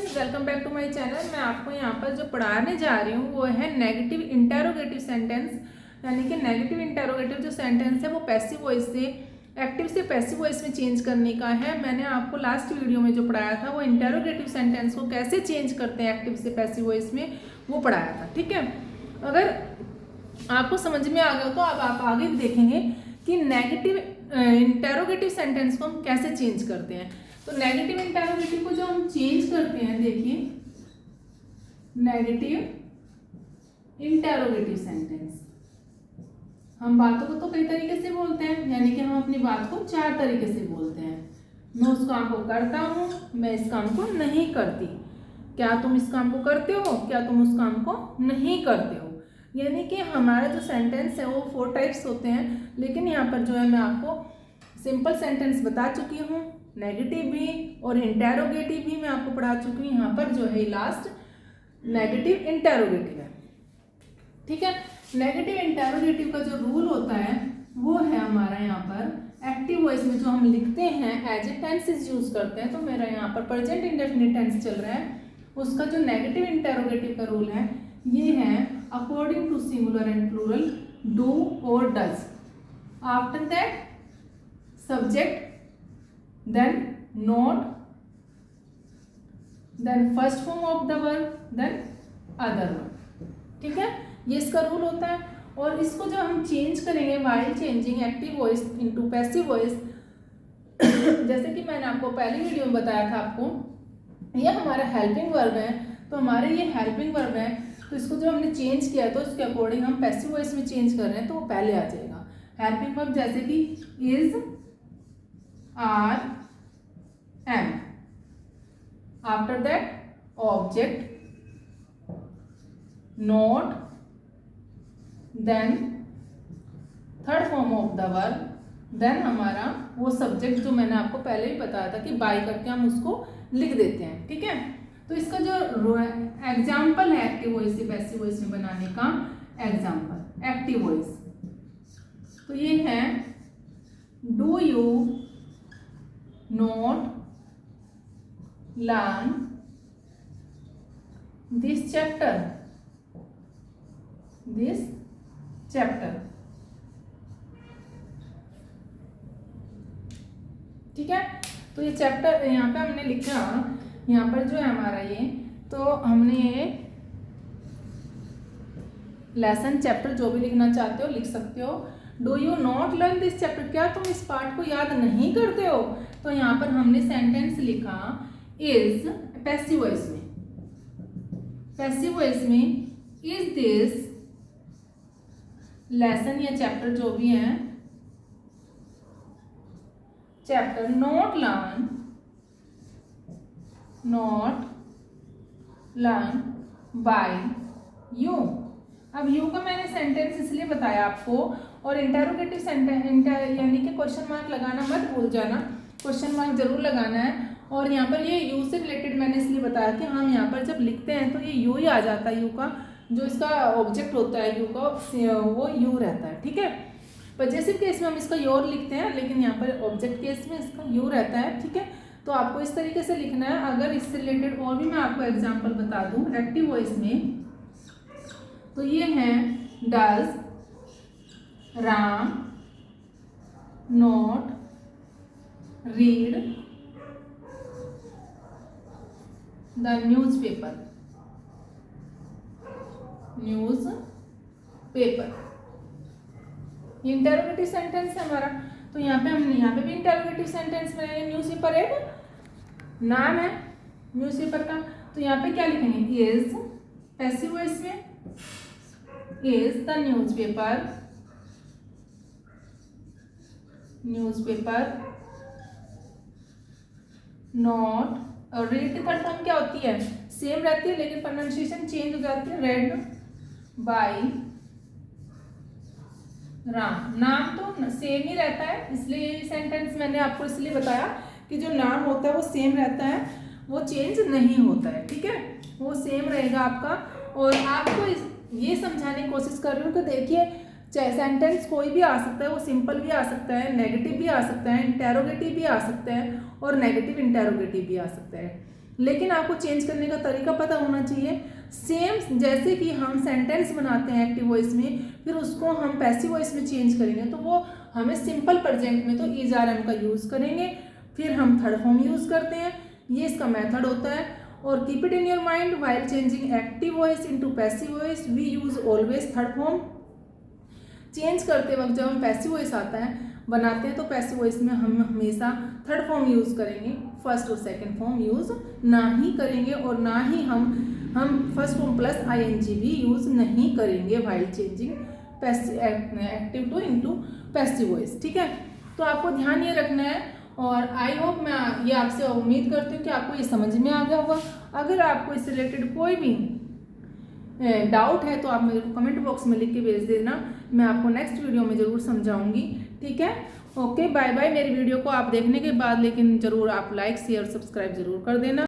Friends, welcome back to my channel. मैं आपको यहाँ पर जो पढ़ाने जा रही हूँ वो है नेगेटिव इंटेरोगेटिव सेंटेंस। यानी कि नेगेटिव इंटेरोगेटिव जो सेंटेंस है वो पैसिव वॉइस से एक्टिव से पैसिव वॉइस में चेंज करने का है। मैंने आपको लास्ट वीडियो में जो पढ़ाया था वो इंटेरोगेटिव सेंटेंस को कैसे चेंज करते हैं एक्टिव से पैसिव वॉइस में, वो पढ़ाया था। ठीक है, अगर आपको समझ में आ गया तो अब आप आगे देखेंगे कि नेगेटिव इंटेरोगेटिव सेंटेंस को हम कैसे चेंज करते हैं। तो नेगेटिव इंटेरोगेटिव को जो हम चेंज करते हैं, देखिए नेगेटिव इंटेरोगेटिव सेंटेंस, हम बातों को तो कई तरीके से बोलते हैं, यानी कि हम अपनी बात को 4 तरीके से बोलते हैं। मैं उस काम को करता हूँ, मैं इस काम को नहीं करती, क्या तुम इस काम को करते हो, क्या तुम उस काम को नहीं करते हो। यानी कि हमारा जो सेंटेंस है वो 4 टाइप्स होते हैं, लेकिन यहाँ पर जो है मैं आपको सिंपल सेंटेंस बता चुकी हूँ, नेगेटिव भी और इंटेरोगेटिव भी मैं आपको पढ़ा चुकी हूँ। यहाँ पर जो है लास्ट नेगेटिव इंटेरोगेटिव है। ठीक है, नेगेटिव इंटेरोगेटिव का जो रूल होता है वो है हमारा यहाँ पर एक्टिव वॉइस में जो हम लिखते हैं एज ए टेंसेस यूज करते हैं। तो मेरा यहाँ पर प्रेजेंट इंडेफिनिट टेंस चल रहा है, उसका जो नेगेटिव इंटेरोगेटिव का रूल है ये है according to singular and plural, do or does, after that subject, then not, then first form of the verb, then other one। ठीक है, ये इसका रूल होता है। और इसको जब हम चेंज करेंगे while changing active voice into passive voice, जैसे कि मैंने आपको पहली वीडियो में बताया था आपको, ये हमारा हेल्पिंग वर्ब है। तो हमारे ये हेल्पिंग वर्ब है, तो इसको जो हमने चेंज किया तो उसके अकॉर्डिंग हम पैसिव वॉइस में चेंज कर रहे हैं तो वो पहले आ जाएगा। हेल्पिंग वर्ब जैसे कि is, are, am, after that object, not, then third form of the verb, then हमारा वो सब्जेक्ट जो मैंने आपको पहले ही बताया था कि बाय करके हम उसको लिख देते हैं। ठीक है, तो इसका जो एग्जाम्पल है एक्टिव वॉइस से पैसिव वॉइस में बनाने का एग्जाम्पल एक्टिव वॉइस, तो ये है do you not learn this chapter, this chapter। ठीक है, तो ये चैप्टर यहाँ पे हमने लिखा, यहाँ पर जो है हमारा ये, तो हमने ये लेसन चैप्टर जो भी लिखना चाहते हो लिख सकते हो। Do you not learn this chapter, क्या तुम इस पार्ट को याद नहीं करते हो। तो यहाँ पर हमने सेंटेंस लिखा इज पैसिव वॉइस में, पैसिव वॉइस में इज दिस लेसन या चैप्टर जो भी है, chapter not learn, not learn by you. अब यू का मैंने सेंटेंस इसलिए बताया आपको, और इंटेरोगेटिव सेंटेंस यानी कि क्वेश्चन मार्क लगाना मत भूल जाना, क्वेश्चन मार्क जरूर लगाना है। और यहाँ पर ये यू से रिलेटेड मैंने इसलिए बताया कि हम यहाँ पर जब लिखते हैं तो ये यू ही आ जाता है, यू का जो इसका ऑब्जेक्ट होता है यू का वो यू रहता है। ठीक है, पजेसिव केस में हम इसका योर लिखते हैं, लेकिन यहाँ पर ऑब्जेक्ट केस में इसका यू रहता है। ठीक है, तो आपको इस तरीके से लिखना है। अगर इससे रिलेटेड और भी मैं आपको एग्जाम्पल बता दूँ एक्टिव वॉइस में, तो ये है does, Ram, not, read the newspaper, news paper. Interrogative sentence है हमारा, तो यहाँ पे हमने यहाँ पे भी इंटेरोगेटिव सेंटेंस बनाएंगे। न्यूज़पेपर एक नाम है न्यूज़पेपर का, तो यहाँ पे क्या लिखेंगे इज, पैसिव वॉइस में is the newspaper, newspaper not, और रीड की थर्ड फॉर्म क्या होती है, सेम रहती है लेकिन प्रोनाउंसिएशन चेंज हो जाती है, रेड बाय राम। नाम तो सेम ही रहता है, इसलिए ये सेंटेंस मैंने आपको इसलिए बताया कि जो नाम होता है वो सेम रहता है, वो चेंज नहीं होता है। ठीक है, वो सेम रहेगा आपका। और आपको ये समझाने की कोशिश कर रही हूँ कि देखिए चाहे सेंटेंस कोई भी आ सकता है, वो सिंपल भी आ सकता है, नेगेटिव भी आ सकता है, इंटेरोगेटिव भी आ सकता है और नेगेटिव इंटेरोगेटिव भी आ सकता है। लेकिन आपको चेंज करने का तरीका पता होना चाहिए। सेम जैसे कि हम सेंटेंस बनाते हैं एक्टिव वॉइस में, फिर उसको हम पैसिव वॉइस में चेंज करेंगे तो वो हमें सिंपल प्रेजेंट में तो इज आर एम का यूज़ करेंगे, फिर हम थर्ड फॉर्म यूज़ करते हैं, ये इसका मेथड होता है। और keep it in your mind, while changing active voice into passive voice we use always third form. Change करते वक्त जब हम पैसिव वॉइस आता है बनाते हैं तो पैसिव वॉइस में हम हमेशा थर्ड फॉर्म यूज़ करेंगे, फर्स्ट और सेकंड फॉर्म यूज़ ना ही करेंगे, और ना ही हम फर्स्ट फॉर्म प्लस आईएनजी भी यूज़ नहीं करेंगे while changing active to into passive voice. ठीक है, तो आपको ध्यान ये रखना है, और आई होप मैं ये आपसे उम्मीद करती हूँ कि आपको ये समझ में आ गया होगा। अगर आपको इससे रिलेटेड कोई भी डाउट है तो आप मेरे को कमेंट बॉक्स में लिख के भेज देना, मैं आपको नेक्स्ट वीडियो में ज़रूर समझाऊंगी। ठीक है, ओके, बाय बाय। मेरी वीडियो को आप देखने के बाद लेकिन ज़रूर आप लाइक शेयर सब्सक्राइब ज़रूर कर देना।